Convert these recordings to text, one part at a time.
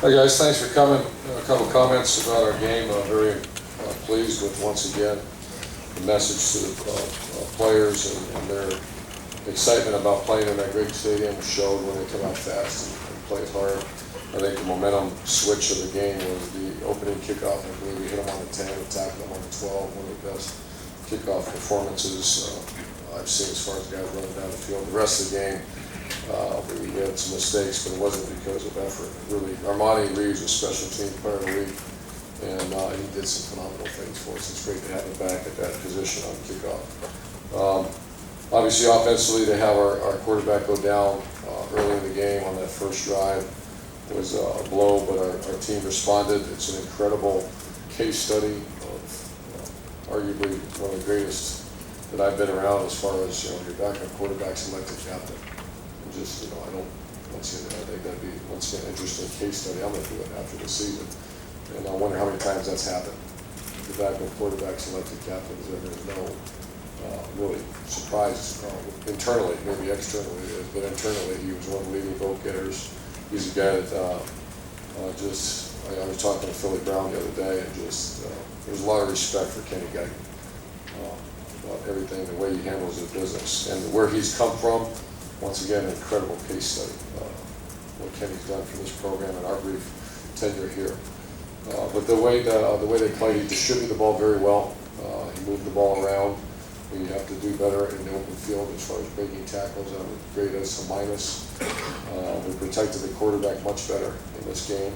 Hi guys, thanks for coming. A couple comments about our game. Very pleased with, once again, the message to the players and their excitement about playing in that great stadium showed when they come out fast and played hard. I think the momentum switch of the game was the opening kickoff. I believe we hit them on the 10, attacked them on the 12, one of the best kickoff performances I've seen as far as guys running down the field. The rest of the game, we had some mistakes, but it wasn't because of effort. Really, Armani Reeves was special team player of the week, and he did some phenomenal things for us. It's great to have him back at that position on kickoff. Obviously, offensively, to have our quarterback go down early in the game on that first drive was a blow, but our team responded. It's an incredible case study of arguably one of the greatest that I've been around as far as, your backup quarterback selected captain. Just, I don't see that. I think that'd be, once again, an interesting case study. I'm going to do it after the season. And I wonder how many times that's happened. The backup quarterback selected captain, there's no really surprises internally, maybe externally it is, but internally he was one of the leading vote getters. He's a guy that I was talking to Philly Brown the other day, and just there's a lot of respect for Kenny Geiger about everything, the way he handles his business, and where he's come from. Once again, an incredible case study, what Kenny's done for this program in our brief tenure here. But the way they played, he distributed the ball very well. He moved the ball around. We have to do better in the open field as far as breaking tackles. I would grade us a minus. We protected the quarterback much better in this game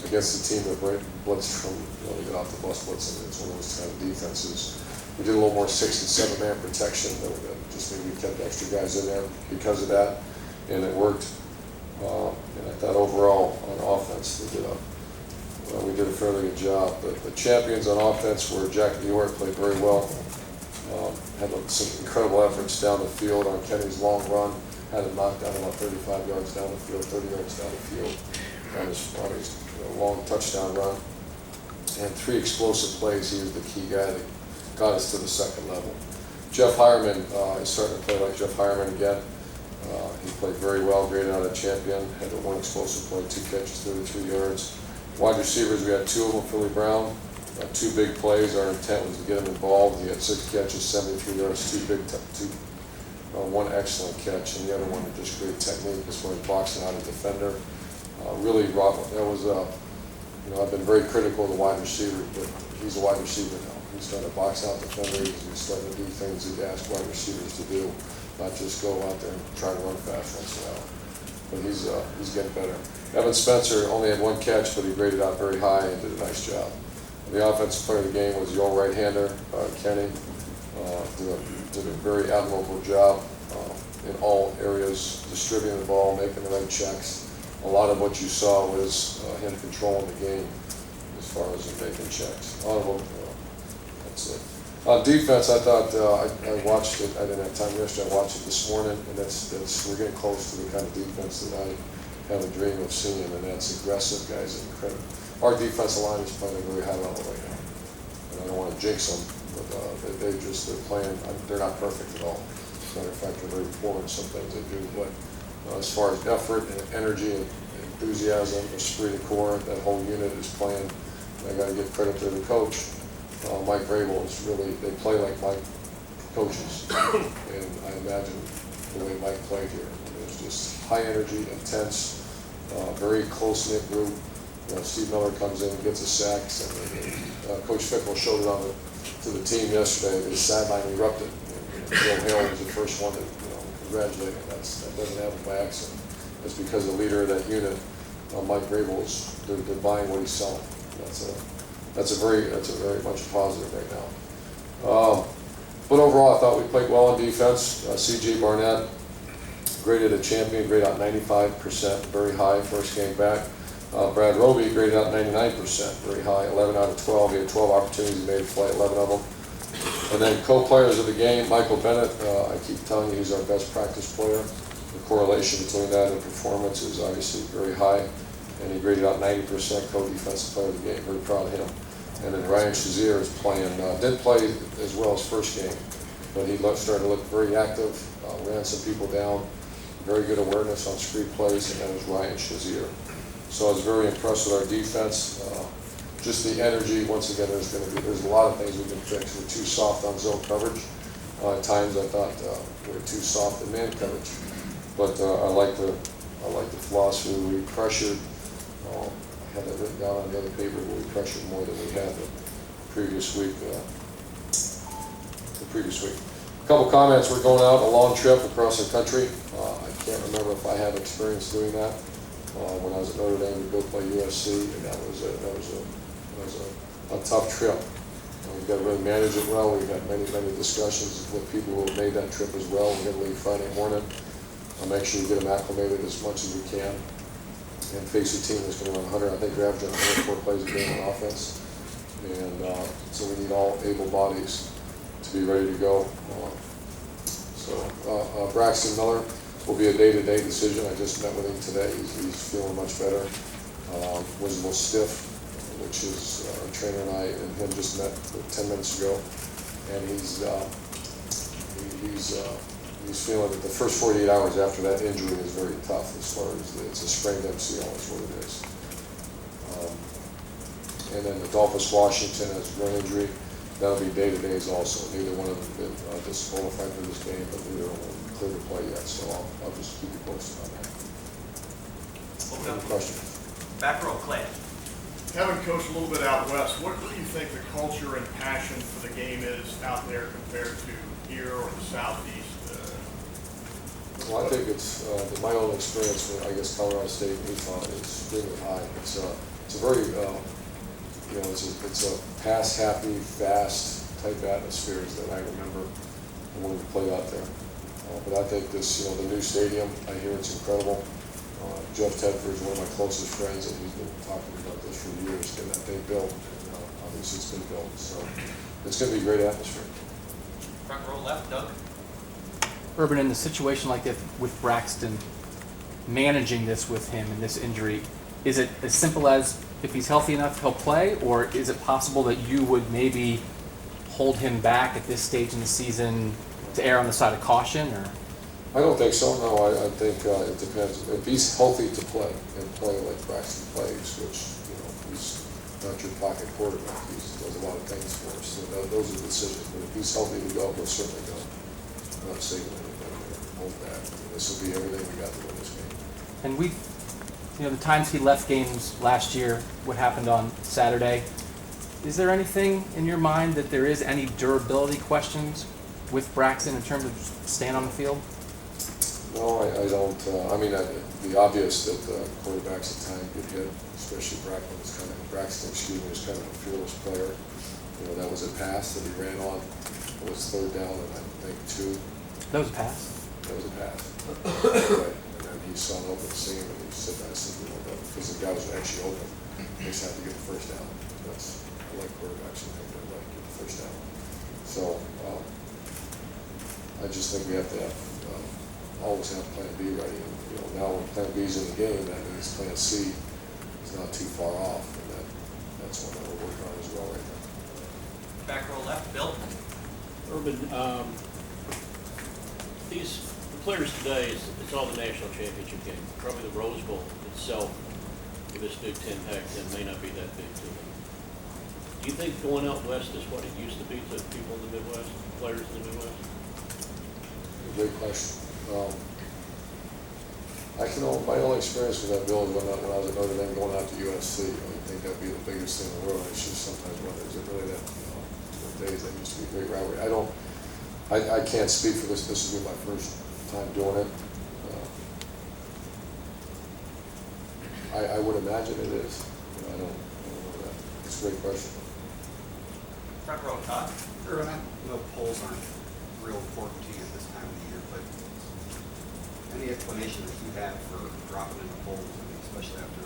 against the team that blitzed from, they got off the bus blitzing. It's one of those kind of defenses. We did a little more 6- and 7-man protection. Just maybe we kept extra guys in there because of that, and it worked. And I thought overall on offense we did a fairly good job. The champions on offense were Jack New York, played very well. Had some incredible efforts down the field on Kenny's long run. Had him knocked down about 35 yards down the field, 30 yards down the field on his long touchdown run. And 3 explosive plays. He was the key guy that got us to the second level. Jeff Hireman is starting to play like Jeff Hireman again. He played very well, graded out a champion, had the 1 explosive play, 2 catches, 33 yards. Wide receivers, we had 2 of them, Philly Brown, 2 big plays. Our intent was to get him involved. He had 6 catches, 73 yards, 1 excellent catch, and the other one was just great technique as far as boxing out a defender. Really, that was, I've been very critical of the wide receiver, but he's a wide receiver now. He's starting to box out defenders. He's starting to do things that he asked wide receivers to do, not just go out there and try to run fast once in a while. But he's getting better. Evan Spencer only had 1 catch, but he graded out very high and did a nice job. The offensive player of the game was the old right-hander, Kenny. Did a very admirable job in all areas, distributing the ball, making the right checks. A lot of what you saw was him controlling the game as far as making checks. A lot of them, that's it. On defense, I thought I watched it. I didn't have time yesterday. I watched it this morning, and we're getting close to the kind of defense that I have a dream of seeing, and that's aggressive guys. Incredible. Our defensive line is playing at a very high level right now, and I don't want to jinx them, but they're playing. They're not perfect at all. As a matter of fact, they're very poor in some things they do, but as far as effort and energy and enthusiasm, esprit de corps, that whole unit is playing. I got to give credit to the coach. Mike Vrabel is really, they play like Mike coaches, and I imagine the way Mike played here. It's just high energy, intense, very close-knit group. Steve Miller comes in and gets a sack, and Coach Fickle showed it to the team yesterday. The sideline erupted. Bill Hale was the first one to congratulate him. That doesn't happen by accident. It's because the leader of that unit, Mike Vrabel, they're buying what he's selling. That's a very much positive right now. But overall, I thought we played well on defense. C.J. Barnett graded a champion, graded out 95%, very high first game back. Brad Roby graded out 99%, very high, 11 out of 12. He had 12 opportunities, he made a play, 11 of them. And then co-players of the game, Michael Bennett, I keep telling you he's our best practice player. The correlation between that and performance is obviously very high, and he graded out 90% co-defensive player of the game. Very proud of him. And then Ryan Shazier is playing, didn't play as well as first game, but he started to look very active, ran some people down, very good awareness on street plays, and that was Ryan Shazier. So I was very impressed with our defense. Just the energy. Once again, there's a lot of things we can fix. We're too soft on zone coverage. At times I thought we were too soft in man coverage. But I like the philosophy. We pressured. I had that written down on the other paper. We pressured more than we had the previous week. A couple comments. We're going out on a long trip across the country. I can't remember if I have experience doing that. When I was at Notre Dame, we go play USC, and that was a tough trip. We've got to really manage it well. We've had many discussions with people who have made that trip as well. We're going to leave Friday morning. I'll make sure we get them acclimated as much as we can, and face a team that's going to run 100. I think they're averaging 104 plays a game on offense, and so we need all able bodies to be ready to go. Braxton Miller will be a day-to-day decision. I just met with him today. He's feeling much better. Was a little stiff, which is our trainer and I and him just met 10 minutes ago, and he's feeling that the first 48 hours after that injury is very tough as far as it's a sprained MCL is what it is. And then Adolphus Washington has a groin injury. That'll be day-to-days also. Neither one of them have been disqualified for this game, but neither one of them clear to play yet. So I'll just keep you posted on that. Any questions? Back row, Clay. Having coached a little bit out west, what do you think the culture and passion for the game is out there compared to here or the southeast? Well, I think it's my own experience with, I guess, Colorado State and Utah is extremely high. It's a very it's a pass-happy, fast type atmospheres that I remember when we played out there. But I think this, the new stadium, I hear it's incredible. Jeff Tedford is one of my closest friends, and he's been talking about this for years, and that they built. And, obviously, it's been built, so it's going to be a great atmosphere. Front row left, Doug. Urban, in a situation like this with Braxton, managing this with him and this injury, is it as simple as if he's healthy enough, he'll play, or is it possible that you would maybe hold him back at this stage in the season to err on the side of caution? Or I don't think so. No, I think it depends. If he's healthy to play and play like Braxton plays, which he's not your pocket quarterback. He does a lot of things for us. So those are decisions. But if he's healthy to go, he'll certainly go. I'm not saving anything or hold back. This will be everything we got to win this game. And the times he left games last year, what happened on Saturday, is there anything in your mind that there is any durability questions with Braxton in terms of staying on the field? No, I don't. The obvious that quarterbacks at times get hit, especially Braxton is kind of a fearless player. That was a pass that he ran on. It was third down and I think 2. That was a pass? That was a pass. Right. And then he saw an open seam and he said, because the guy was actually open. They just had to get the first down. I like quarterbacks who think they like to get the first down. So I just think we have to always have plan B ready. And, now when plan B is in the game, that means plan C is not too far off. And that's one that we're working on as well right now. Back row left, Bill. Urban, the players today, it's all the national championship game. Probably the Rose Bowl itself, for this Big Ten, Pac-10, may not be that big to them. Do you think going out west is what it used to be to people in the Midwest, players in the Midwest? Great question. My only experience with that, Bill, is when I was at Notre Dame going out to USC. I think that'd be the biggest thing in the world. It's just sometimes whether is it really that, days that used to be a great rivalry. I can't speak for this. This will be my first time doing it. I would imagine it is. I don't know that. It's a great question. Front row, Todd. Sure, and I know polls aren't real important to you at this time of the year, but any explanation that you have for dropping in the polls, especially after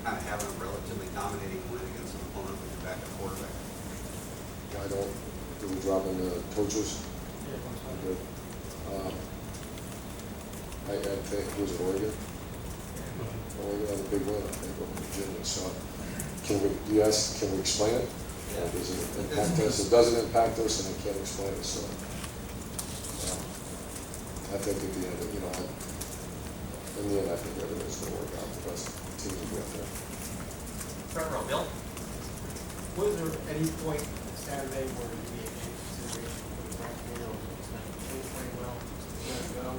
kind of having a relatively dominating win against an opponent with your backup quarterback? I don't. Do we drop in the coaches? Yeah, Good. I think it was Oregon. Oregon had a big win, I think, over Virginia. So, can we explain it? Yeah. Or does it impact us? It doesn't impact us, and I can't explain it. So, I think at the end, in the end, I think everything's going to work out. The best team will be up there. Front row, Bill. Was there any point Saturday where you made any consideration for the Bronx game, or was it not playing well, just let it go?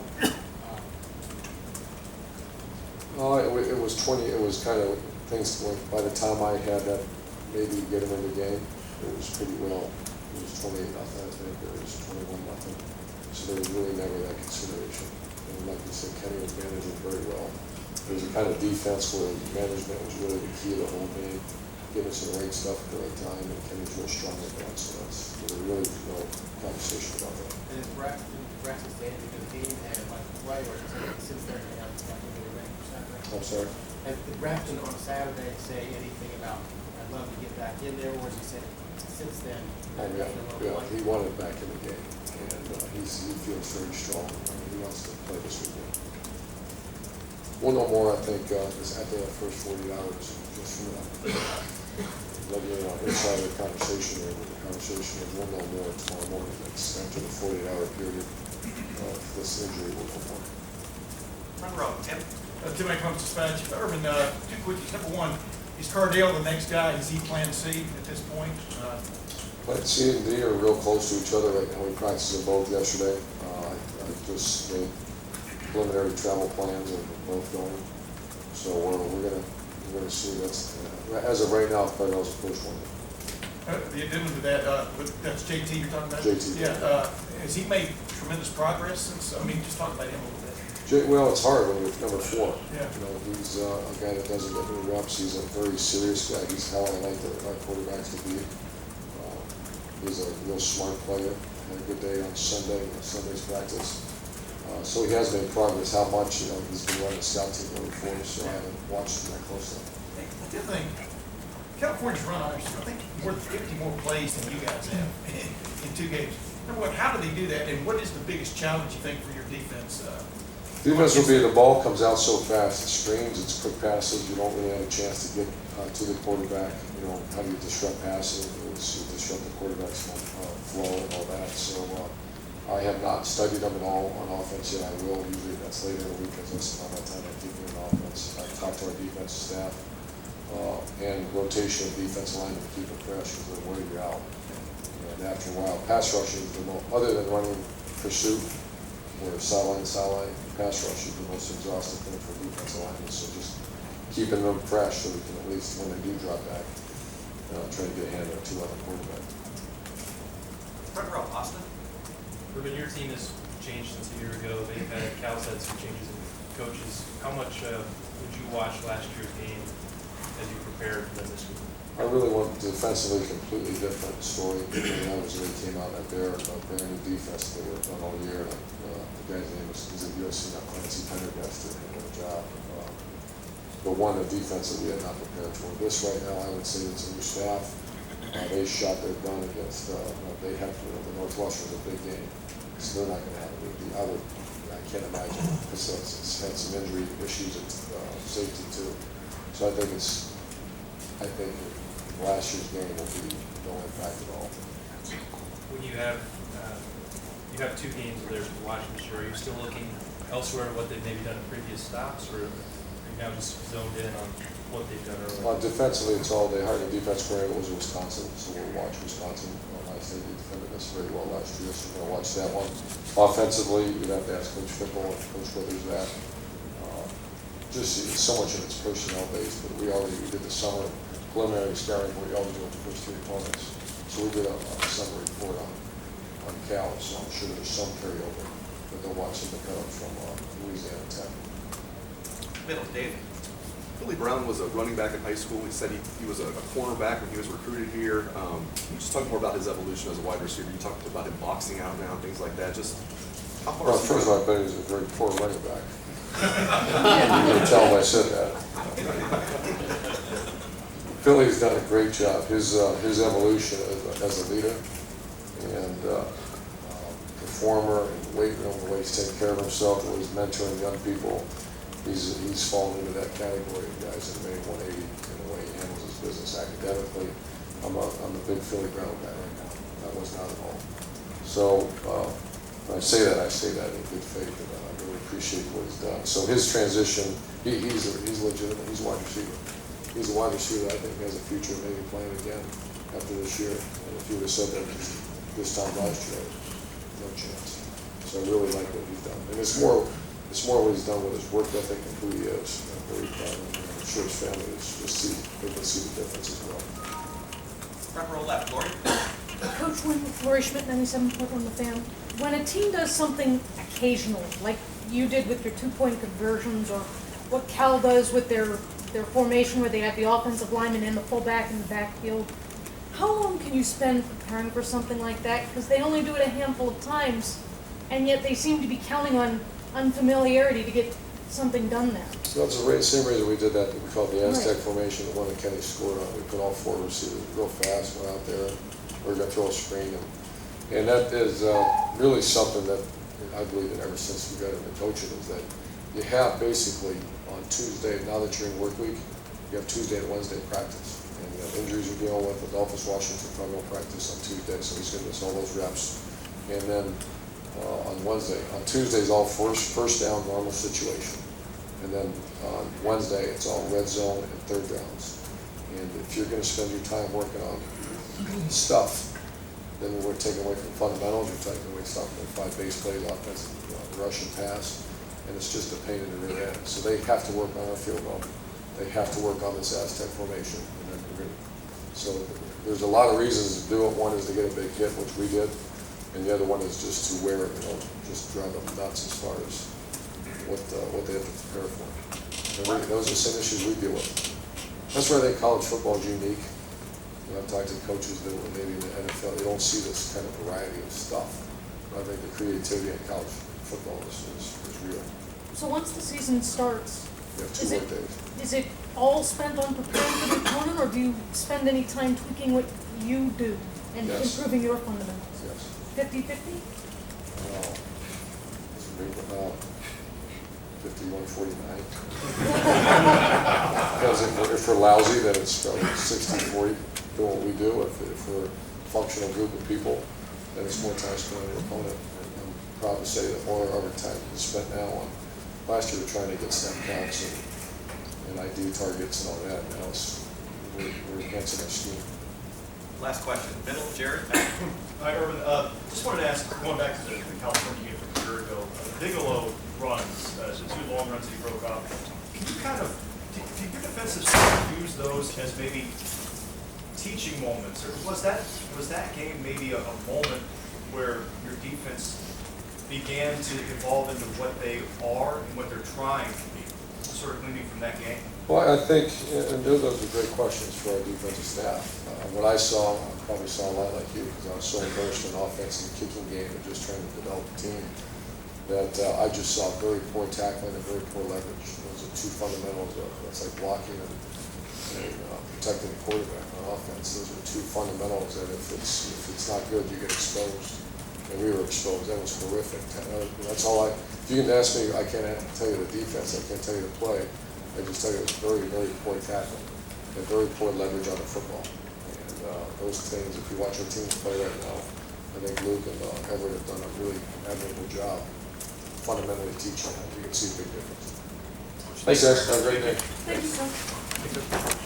It was 20. It was kind of things. By the time I had that, maybe get him in the game, it was pretty well. It was 28-0. I think it was 21-0. So there was really never that consideration. And like you said, Kenny was managing very well. It was a kind of defense where management was really the key of the whole game. Give us the right stuff at the right time, and Kenny's real strong at that. So there really was no conversation about that. And is Braxton saying because the game had like right or since they're going to have to be ready for Saturday? I'm sorry. Did Braxton on Saturday say anything about I'd love to get back in there, or has he said since then? Oh, yeah, he wanted back in the game, and he feels very strong. He wants to play this weekend. We'll know more, I think, is after that first 40 hours. Just from let you know, insider conversation or the conversation, and we'll know more tomorrow morning. That's after the 48-hour period of this injury, we'll know more. Front row, Tim. Tim comes to Spanish. Urban, two quickies. Number one, is Cardale the next guy? Is he plan C at this point? But C and D are real close to each other right now. We practiced them both yesterday. I just made preliminary travel plans of both going. So we're gonna see. That's as of right now, Cardale's the first one. The addendum to that, that's JT you're talking about? JT. Yeah. Has he made tremendous progress since? I mean, just talk about him a little bit. Well, it's hard when you're number 4. Yeah. You know, he's a guy that doesn't get any reps. He's a very serious guy. He's how I like our quarterbacks to be. He's a real smart player. Had a good day on Sunday's practice. So he has made progress. How much? You know, he's been running the scout team really for us, so I haven't watched him that closely. The other thing, California's run, I think, more than 50 more plays than you guys have in 2 games. Number one, how do they do that, and what is the biggest challenge you think for your defense? Defense will be the ball comes out so fast. It screens, it's quick passes. You don't really have a chance to get to the quarterback. You know, how do you disrupt passing? You disrupt the quarterback's flow and all that. So I have not studied them at all on offense yet. I will. Usually that's later in the week because that's not my time I'm keeping on offense. I talk to our defensive staff and rotation of defensive line to keep it fresh because they're wear you out. And after a while, pass rushing is the most, other than running pursuit, where sideline, pass rush is the most exhausting thing for defensive linemen. So just keeping them fresh so we can at least, when they do drop back, try to get a hand or 2 on the quarterback. Front row, Austin. Urban, your team has changed since a year ago. They've had Cal's had some changes in coaches. How much would you watch last year's game as you prepared for them this week? I really want defensively completely different story. Obviously, they came out at their brand new defense they worked on all year. The guy's name is at USC, not Clancy Pendergast, did a good job. But one, the defense that we had not prepared for. This right now, I would say it's a new staff. They shot their gun against, they have, the Northwestern's a big game. So they're not going to have it. I can't imagine. It's had some injury issues at safety too. So I think last year's game will be no impact at all. When you have 2 games there to watch this year, are you still looking elsewhere at what they've maybe done in previous stops, or are you now just zoned in on what they've done earlier? Defensively, it's all they hired a defense coordinator. It was Wisconsin, so we'll watch Wisconsin. I think they defended us very well last year, so we're going to watch that one. Offensively, you'd have to ask Coach Fickle and Coach Withers that. Just it's so much of it's personnel based, but we did the summer preliminary scouting where we always do it the first 3 opponents. So we did a summer report on Cal, so I'm sure there's some carryover, but they'll watch some of the cut from Louisiana Tech. Middle, Dave. Billy Brown was a running back in high school. He said he was a cornerback when he was recruited here. Can you just talk more about his evolution as a wide receiver? You talked about him boxing out now, things like that. Just how far? Well, first of all, I bet he's a very poor running back. You can tell him I said that. Philly's done a great job. His evolution as a leader and performer and weight room, the way he's taking care of himself, the way he's mentoring young people. He's fallen into that category of guys that made 180 in the way he handles his business academically. I'm a big Philly Brown guy right now. That was not at all. So when I say that in good faith, and I really appreciate what he's done. So his transition, he's legitimate. He's a wide receiver. He's a wide receiver that I think has a future, maybe playing again after this year. And if you would have said that this time last year, no chance. So I really like what he's done. And it's more what he's done with his work ethic and who he is. I'm very proud of him. I'm sure his family they can see the difference as well. Front row left, Lori. Coach Wynn, Lori Schmidt, 97.1 The Fan. When a team does something occasionally, like you did with your two-point conversions, or what Cal does with their formation where they have the offensive lineman and the fullback in the backfield, how long can you spend preparing for something like that? Because they only do it a handful of times, and yet they seem to be counting on unfamiliarity to get something done there. So that's the same reason we did that we called the Aztec formation, the one that Kenny scored on. We put all four receivers real fast, went out there, we're going to throw a screen. And that is really something that I believe in ever since we got into coaching, is that you have basically on Tuesday, now that you're in work week, you have Tuesday and Wednesday practice. And injuries you're dealing with, Adolphus Washington probably won't practice on Tuesday, so he's going to miss all those reps. And then on Tuesday's all first down normal situation. And then on Wednesday, it's all red zone and third downs. And if you're going to spend your time working on stuff, then we're taking away from fundamentals, you're taking away stuff like 5 base plays, offensive rush and pass, and it's just a pain in the rear end. So they have to work on our field goal. They have to work on this Aztec formation. And then so there's a lot of reasons to do it. One is to get a big hit, which we did, and the other one is just to wear it, just drive them nuts as far as what they have to prepare for. And those are the same issues we deal with. That's where I think college football is unique. I've talked to coaches that were maybe in the NFL, they don't see this kind of variety of stuff. But I think the creativity in college football is real. So once the season starts, You have 2 work days. is it all spent on preparing for the opponent, or do you spend any time tweaking what you do and Yes. improving your fundamentals? Yes. 50-50? 51-49. Because if we're lousy, then it's probably 60-40 doing what we do. If we're a functional group of people, then it's more time spent on the opponent. And I'm proud to say that more of our time is spent now on, last year we were trying to get snap counts and ID targets and all that. Now we're enhancing our scheme. Last question, middle, Jared. Hi, Urban. Just wanted to ask, going back to the California game from a year ago, the Bigelow runs, the 2 long runs that he broke up, can you did your defensive staff use those as maybe teaching moments, or was that game maybe a moment where your defense began to evolve into what they are and what they're trying to be, sort of gleaning from that game? Well, I think, and those are great questions for our defensive staff. What I saw, I probably saw a lot like you, because I was so immersed in offense and kicking game and just trying to develop a team, that I just saw very poor tackling and very poor leverage. Those are 2 fundamentals of it's like blocking and protecting the quarterback on offense. Those are 2 fundamentals that if it's not good, you get exposed. And we were exposed. That was horrific. That's all if you can ask me, I can't tell you the defense, I can't tell you the play. I just tell you it was very, very poor tackling and very poor leverage on the football. And those things, if you watch our teams play right now, I think Luke and Everett have done a really admirable job fundamentally teaching that. You can see a big difference. Thanks, guys. Have a great day. Thank you, Coach.